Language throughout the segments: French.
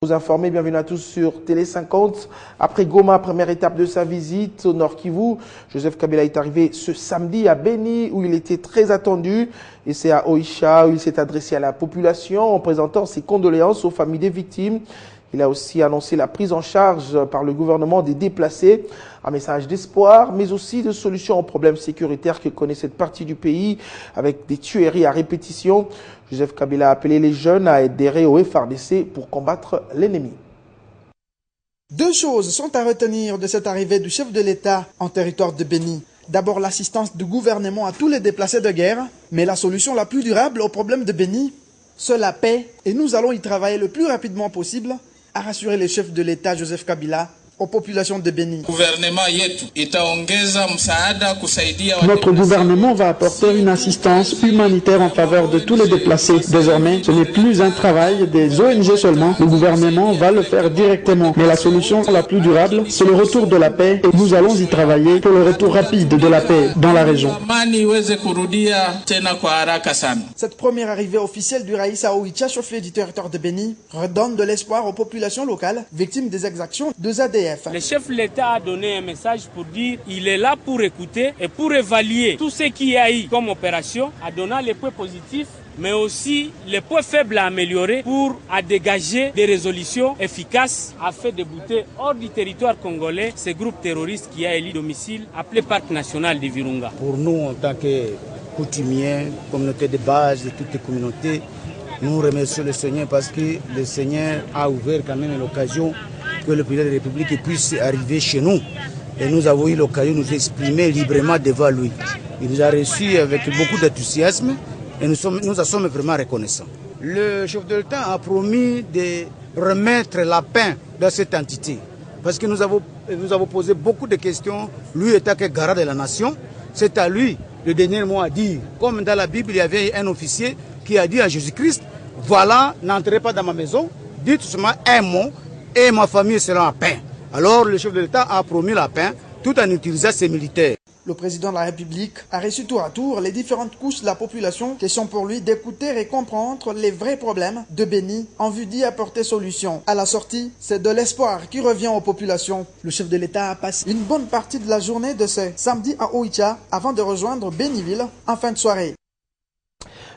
Vous informer, bienvenue à tous sur Télé 50. Après Goma, première étape de sa visite au Nord Kivu, Joseph Kabila est arrivé ce samedi à Beni où il était très attendu. Et c'est à Oicha où il s'est adressé à la population en présentant ses condoléances aux familles des victimes. Il a aussi annoncé la prise en charge par le gouvernement des déplacés, un message d'espoir, mais aussi de solutions aux problèmes sécuritaires que connaît cette partie du pays, avec des tueries à répétition. Joseph Kabila a appelé les jeunes à adhérer au FARDC pour combattre l'ennemi. Deux choses sont à retenir de cette arrivée du chef de l'État en territoire de Beni. D'abord l'assistance du gouvernement à tous les déplacés de guerre, mais la solution la plus durable au problème de Beni, c'est la paix, et nous allons y travailler le plus rapidement possible, a rassuré le chef de l'État Joseph Kabila aux populations de Beni. Notre gouvernement va apporter une assistance humanitaire en faveur de tous les déplacés. Désormais, ce n'est plus un travail des ONG seulement. Le gouvernement va le faire directement. Mais la solution la plus durable, c'est le retour de la paix et nous allons y travailler pour le retour rapide de la paix dans la région. Cette première arrivée officielle du Raïssa Oicha, chef-lieu du territoire de Beni, redonne de l'espoir aux populations locales victimes des exactions de ZDF. Le chef de l'État a donné un message pour dire qu'il est là pour écouter et pour évaluer tout ce qu'il y a eu comme opération, en donnant les points positifs, mais aussi les points faibles à améliorer pour dégager des résolutions efficaces afin de bouter hors du territoire congolais ces groupes terroristes qui a élu domicile appelé Parc national de Virunga. Pour nous, en tant que coutumiers, communauté de base de toutes les communautés, nous remercions le Seigneur parce que le Seigneur a ouvert quand même l'occasion que le président de la République puisse arriver chez nous. Et nous avons eu l'occasion de nous exprimer librement devant lui. Il nous a reçus avec beaucoup d'enthousiasme et nous en sommes vraiment reconnaissants. Le chef de l'État a promis de remettre la paix dans cette entité. Parce que nous avons posé beaucoup de questions. Lui étant que garant de la nation, c'est à lui le dernier mot à dire. Comme dans la Bible, il y avait un officier qui a dit à Jésus-Christ, voilà, n'entrez pas dans ma maison, dites seulement un mot, et ma famille sera en paix. Alors le chef de l'État a promis la paix tout en utilisant ses militaires. Le président de la République a reçu tour à tour les différentes couches de la population qui sont pour lui d'écouter et comprendre les vrais problèmes de Beni en vue d'y apporter solution. À la sortie, c'est de l'espoir qui revient aux populations. Le chef de l'État a passé une bonne partie de la journée de ce samedi à Oicha avant de rejoindre Beniville en fin de soirée.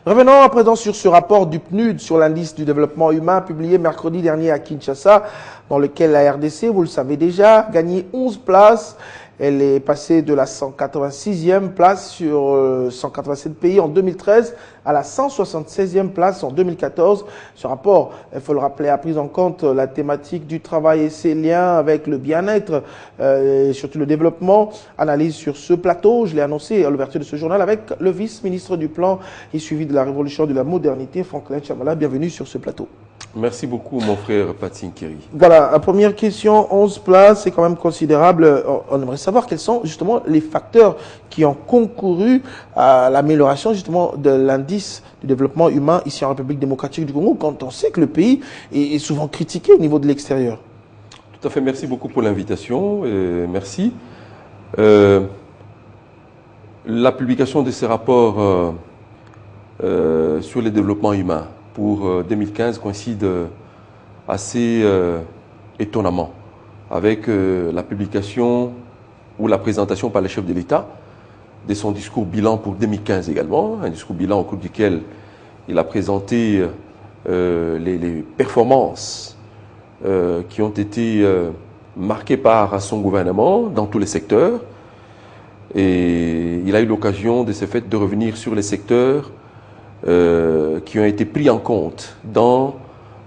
Revenons à présent sur ce rapport du PNUD sur l'indice du développement humain publié mercredi dernier à Kinshasa, dans lequel la RDC, vous le savez déjà, a gagné 11 places. Elle est passée de la 186e place sur 187 pays en 2013 à la 176e place en 2014. Ce rapport, il faut le rappeler, a pris en compte la thématique du travail et ses liens avec le bien-être et surtout le développement. Analyse sur ce plateau, je l'ai annoncé à l'ouverture de ce journal avec le vice-ministre du Plan et suivi de la Révolution de la modernité, Franklin Chamala. Bienvenue sur ce plateau. Merci beaucoup, mon frère Patinkeri. Voilà, la première question, 11 places, c'est quand même considérable. On aimerait savoir quels sont justement les facteurs qui ont concouru à l'amélioration justement de l'indice du développement humain ici en République démocratique du Congo, quand on sait que le pays est souvent critiqué au niveau de l'extérieur. Tout à fait, merci beaucoup pour l'invitation. Merci. La publication de ces rapports sur le développement humain pour 2015 coïncide assez étonnamment avec la publication ou la présentation par le chef de l'État de son discours bilan pour 2015 également, un discours bilan au cours duquel il a présenté les performances qui ont été marquées par son gouvernement dans tous les secteurs. Et il a eu l'occasion de ce fait de revenir sur les secteurs qui ont été pris en compte dans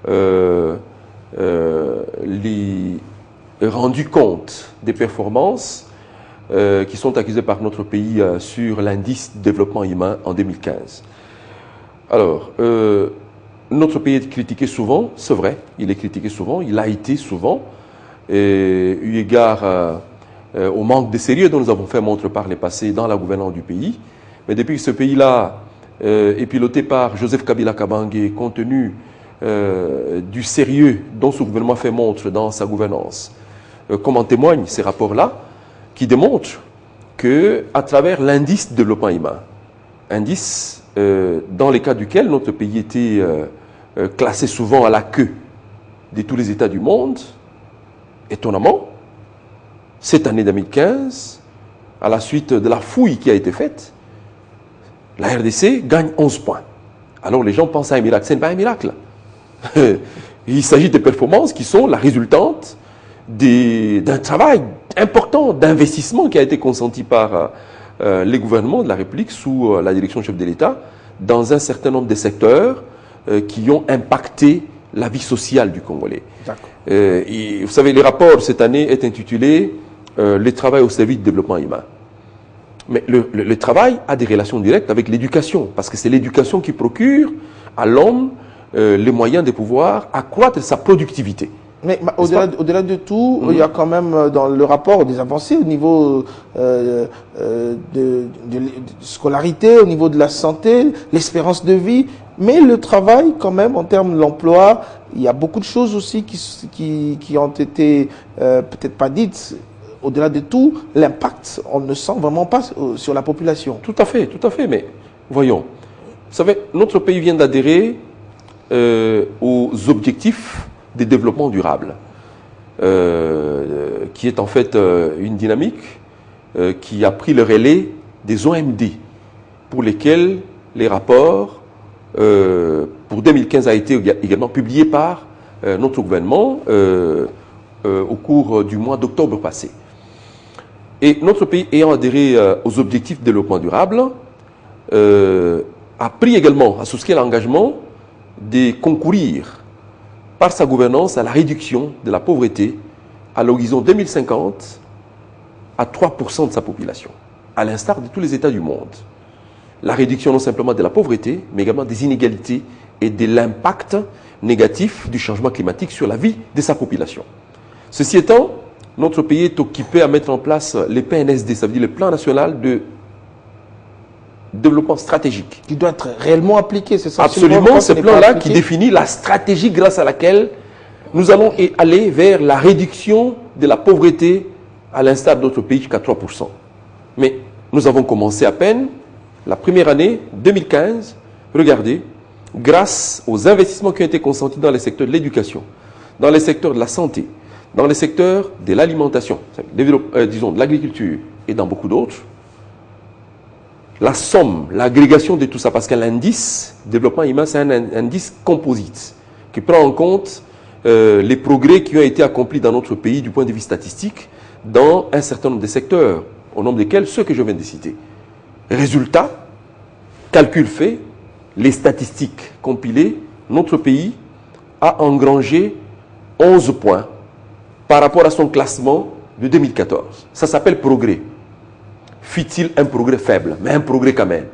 les rendus compte des performances qui sont accusées par notre pays sur l'indice de développement humain en 2015. Alors, notre pays est critiqué souvent, c'est vrai, il est critiqué souvent, il a été souvent, eu égard au manque de sérieux dont nous avons fait montre par les passés dans la gouvernance du pays. Mais depuis que ce pays-là est piloté par Joseph Kabila Kabange, compte tenu du sérieux dont ce gouvernement fait montre dans sa gouvernance, comme en témoignent ces rapports-là, qui démontrent qu'à travers l'indice de développement humain, indice dans les cas duquel notre pays était classé souvent à la queue de tous les États du monde. Étonnamment, cette année 2015, à la suite de la fouille qui a été faite, la RDC gagne 11 points. Alors les gens pensent à un miracle. Ce n'est pas un miracle. Il s'agit de performances qui sont la résultante d'un travail important d'investissement qui a été consenti par les gouvernements de la République sous la direction du chef de l'État dans un certain nombre de secteurs qui ont impacté la vie sociale du Congolais. Et vous savez, le rapport cette année est intitulé le travail au service du développement humain. Mais le travail a des relations directes avec l'éducation, parce que c'est l'éducation qui procure à l'homme les moyens de pouvoir accroître sa productivité. Mais au-delà de tout, il y a quand même dans le rapport des avancées au niveau de scolarité, au niveau de la santé, l'espérance de vie. Mais le travail, quand même, en termes de l'emploi, il y a beaucoup de choses aussi qui ont été peut-être pas dites. Au-delà de tout, l'impact, on ne sent vraiment pas sur la population. Tout à fait, mais voyons. Vous savez, notre pays vient d'adhérer aux objectifs de développement durable, qui est en fait une dynamique qui a pris le relais des OMD, pour lesquels les rapports pour 2015 a été également publié par notre gouvernement au cours du mois d'octobre passé. Et notre pays ayant adhéré aux objectifs de développement durable, a pris également, a souscrit l'engagement de concourir par sa gouvernance à la réduction de la pauvreté à l'horizon 2050 à 3% de sa population, à l'instar de tous les États du monde. La réduction non simplement de la pauvreté, mais également des inégalités et de l'impact négatif du changement climatique sur la vie de sa population. Ceci étant, notre pays est occupé à mettre en place les PNSD, ça veut dire le Plan national de développement stratégique. Qui doit être réellement appliqué, c'est ça? Absolument, ce plan-là qui définit la stratégie grâce à laquelle nous allons aller vers la réduction de la pauvreté à l'instar d'autres pays jusqu'à 3%. Mais nous avons commencé à peine la première année, 2015, regardez, grâce aux investissements qui ont été consentis dans les secteurs de l'éducation, dans les secteurs de la santé, dans les secteurs de l'alimentation, disons de l'agriculture et dans beaucoup d'autres, la somme, l'agrégation de tout ça, parce qu'un indice développement humain, c'est un indice composite qui prend en compte les progrès qui ont été accomplis dans notre pays du point de vue statistique dans un certain nombre de secteurs, au nombre desquels ceux que je viens de citer. Résultat, calcul fait, les statistiques compilées, notre pays a engrangé 11 points par rapport à son classement de 2014. Ça s'appelle progrès. Fut-il un progrès faible, mais un progrès quand même.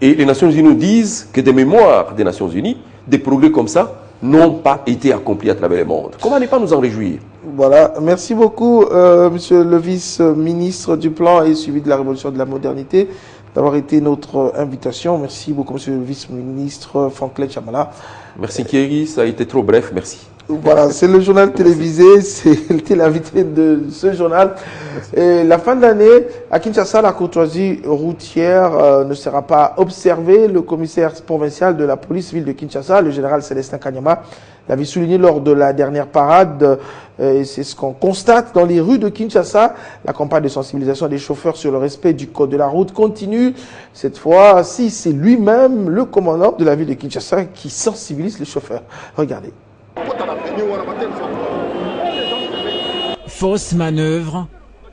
Et les Nations Unies nous disent que des mémoires des Nations Unies, des progrès comme ça, n'ont pas été accomplis à travers le monde. Comment ne pas nous en réjouir? Voilà, merci beaucoup, monsieur le vice-ministre du Plan et suivi de la Révolution de la Modernité, d'avoir été notre invitation. Merci beaucoup, monsieur le vice-ministre Franklin Chamala. Merci Thierry, ça a été trop bref, merci. Voilà, c'est le journal télévisé, c'était l'invité de ce journal. Et la fin de l'année, à Kinshasa, la courtoisie routière ne sera pas observée. Le commissaire provincial de la police ville de Kinshasa, le général Célestin Kanyama, l'avait souligné lors de la dernière parade. Et c'est ce qu'on constate dans les rues de Kinshasa. La campagne de sensibilisation des chauffeurs sur le respect du code de la route continue. Cette fois, si c'est lui-même, le commandant de la ville de Kinshasa, qui sensibilise les chauffeurs. Regardez. Fausse manœuvre,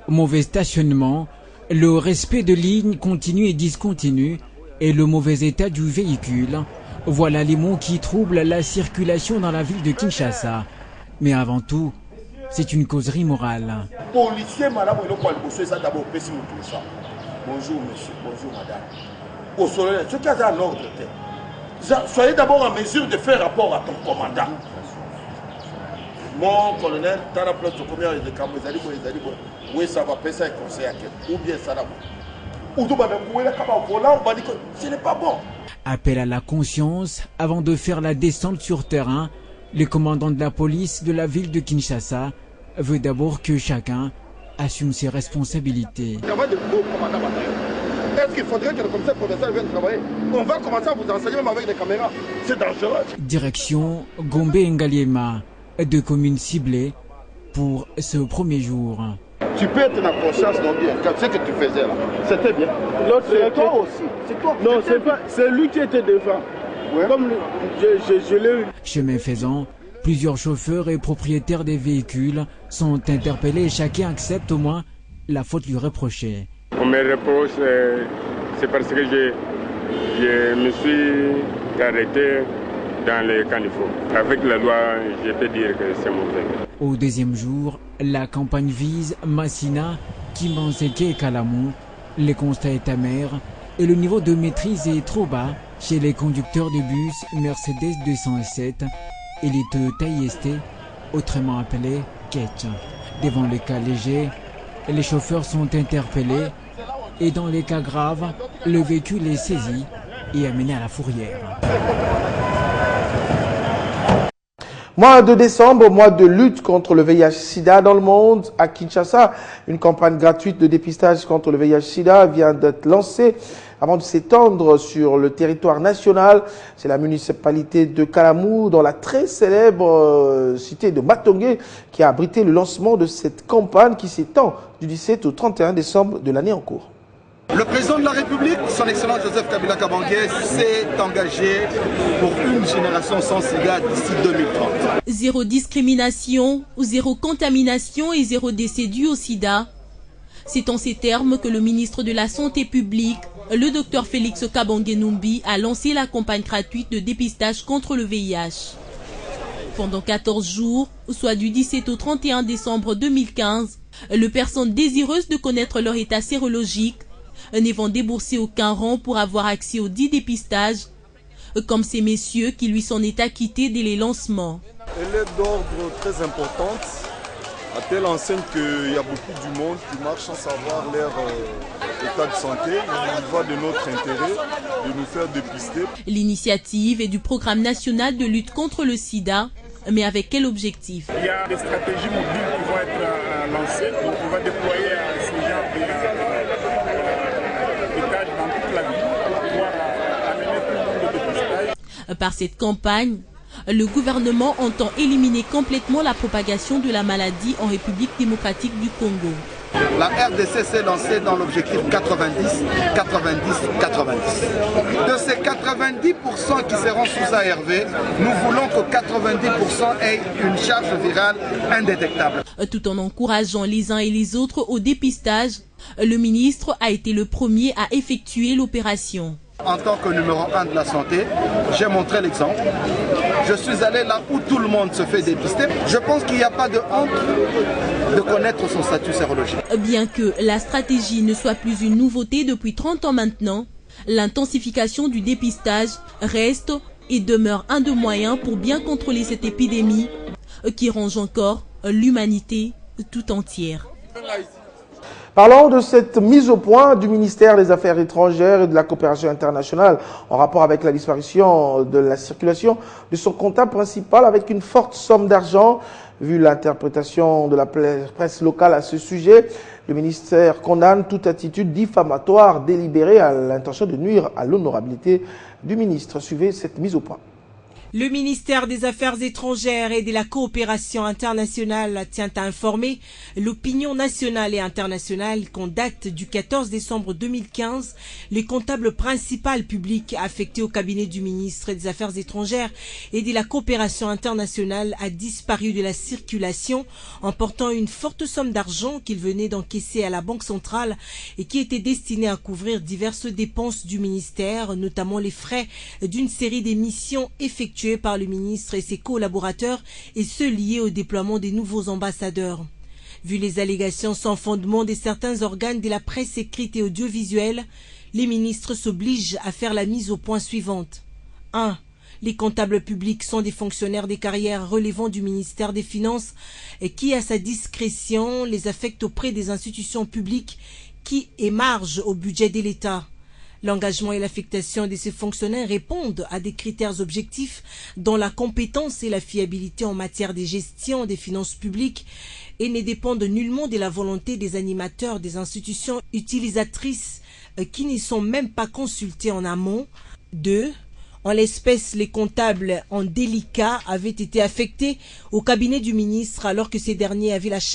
mauvais stationnement, le respect de lignes continues et discontinues et le mauvais état du véhicule. Voilà les mots qui troublent la circulation dans la ville de Kinshasa. Mais avant tout, c'est une causerie morale. Policier, madame, d'abord, bonjour monsieur, bonjour madame. Au soleil, ce qui est en ordre, soyez d'abord en mesure de faire rapport à ton commandant. Mon colonel, tu as la place de combien de caméras, oui, ça va passer un conseil à quel, ou bien ça là. Ou tout madame, où est la caméra volant, on va dire que ce n'est pas bon. Appel à la conscience avant de faire la descente sur terrain. Le commandant de la police de la ville de Kinshasa veut d'abord que chacun assume ses responsabilités. Est-ce qu'il faudrait que le commissaire provincial vienne travailler? On va commencer à vous enseigner même avec des caméras. C'est dangereux. Direction Gombe Ngaliema. 2 communes ciblées pour ce premier jour. Tu peux être en conscience, non bien, ce que tu faisais là, c'était bien. L'autre, c'est toi aussi. C'est toi. Non, c'est lui qui était devant. Ouais. Comme je l'ai eu. Chemin faisant, plusieurs chauffeurs et propriétaires des véhicules sont interpellés et chacun accepte au moins la faute lui reprochée. On me reproche, c'est parce que je me suis arrêté dans les caniveaux. Avec la loi, je peux dire que c'est mauvais. Au deuxième jour, la campagne vise Massina, Kimanseke et Kalamou. Le constat est amer et le niveau de maîtrise est trop bas chez les conducteurs de bus Mercedes 207 et les Toyota IST, autrement appelés Ketch. Devant les cas légers, les chauffeurs sont interpellés et dans les cas graves, le véhicule est saisi et amené à la fourrière. Mois de décembre, mois de lutte contre le VIH-Sida dans le monde. À Kinshasa, une campagne gratuite de dépistage contre le VIH-Sida vient d'être lancée avant de s'étendre sur le territoire national. C'est la municipalité de Kalamou, dans la très célèbre cité de Matongé, qui a abrité le lancement de cette campagne qui s'étend du 17 au 31 décembre de l'année en cours. Le président de la République, son excellence Joseph Kabila Kabange, s'est engagé pour une génération sans sida d'ici 2030. Zéro discrimination, zéro contamination et zéro décès dû au sida. C'est en ces termes que le ministre de la Santé publique, le docteur Félix Kabange Numbi, a lancé la campagne gratuite de dépistage contre le VIH. Pendant 14 jours, soit du 17 au 31 décembre 2015, les personnes désireuses de connaître leur état sérologique ne vont débourser aucun rang pour avoir accès aux 10 dépistages, comme ces messieurs qui lui s'en est acquittés dès les lancements. Elle est d'ordre très importante, à telle enseigne qu'il y a beaucoup du monde qui marche sans savoir leur état de santé. Il va de notre intérêt de nous faire dépister. L'initiative est du programme national de lutte contre le sida, mais avec quel objectif? Il y a des stratégies mobiles qui vont être lancées, donc on va déployer ces gens Par cette campagne, le gouvernement entend éliminer complètement la propagation de la maladie en République démocratique du Congo. La RDC s'est lancée dans l'objectif 90, 90, 90. De ces 90% qui seront sous ARV, nous voulons que 90% aient une charge virale indétectable. Tout en encourageant les uns et les autres au dépistage, le ministre a été le premier à effectuer l'opération. En tant que numéro 1 de la santé, j'ai montré l'exemple. Je suis allé là où tout le monde se fait dépister. Je pense qu'il n'y a pas de honte de connaître son statut sérologique. Bien que la stratégie ne soit plus une nouveauté depuis 30 ans maintenant, l'intensification du dépistage reste et demeure un des moyens pour bien contrôler cette épidémie qui ronge encore l'humanité tout entière. Parlons de cette mise au point du ministère des Affaires étrangères et de la coopération internationale en rapport avec la disparition de la circulation de son comptable principal avec une forte somme d'argent. Vu l'interprétation de la presse locale à ce sujet, le ministère condamne toute attitude diffamatoire délibérée à l'intention de nuire à l'honorabilité du ministre. Suivez cette mise au point. Le ministère des Affaires étrangères et de la coopération internationale tient à informer l'opinion nationale et internationale qu'en date du 14 décembre 2015, le comptable principal public affecté au cabinet du ministre des Affaires étrangères et de la coopération internationale a disparu de la circulation, emportant une forte somme d'argent qu'il venait d'encaisser à la Banque centrale et qui était destinée à couvrir diverses dépenses du ministère, notamment les frais d'une série des missions effectuées par le ministre et ses collaborateurs et ceux liés au déploiement des nouveaux ambassadeurs. Vu les allégations sans fondement de certains organes de la presse écrite et audiovisuelle, les ministres s'obligent à faire la mise au point suivante. 1. Les comptables publics sont des fonctionnaires des carrières relevant du ministère des Finances et qui, à sa discrétion, les affecte auprès des institutions publiques qui émargent au budget de l'État. L'engagement et l'affectation de ces fonctionnaires répondent à des critères objectifs dont la compétence et la fiabilité en matière de gestion des finances publiques et ne dépendent nullement de la volonté des animateurs des institutions utilisatrices qui n'y sont même pas consultés en amont. 2. En l'espèce, les comptables en délicat avaient été affectés au cabinet du ministre alors que ces derniers avaient la charge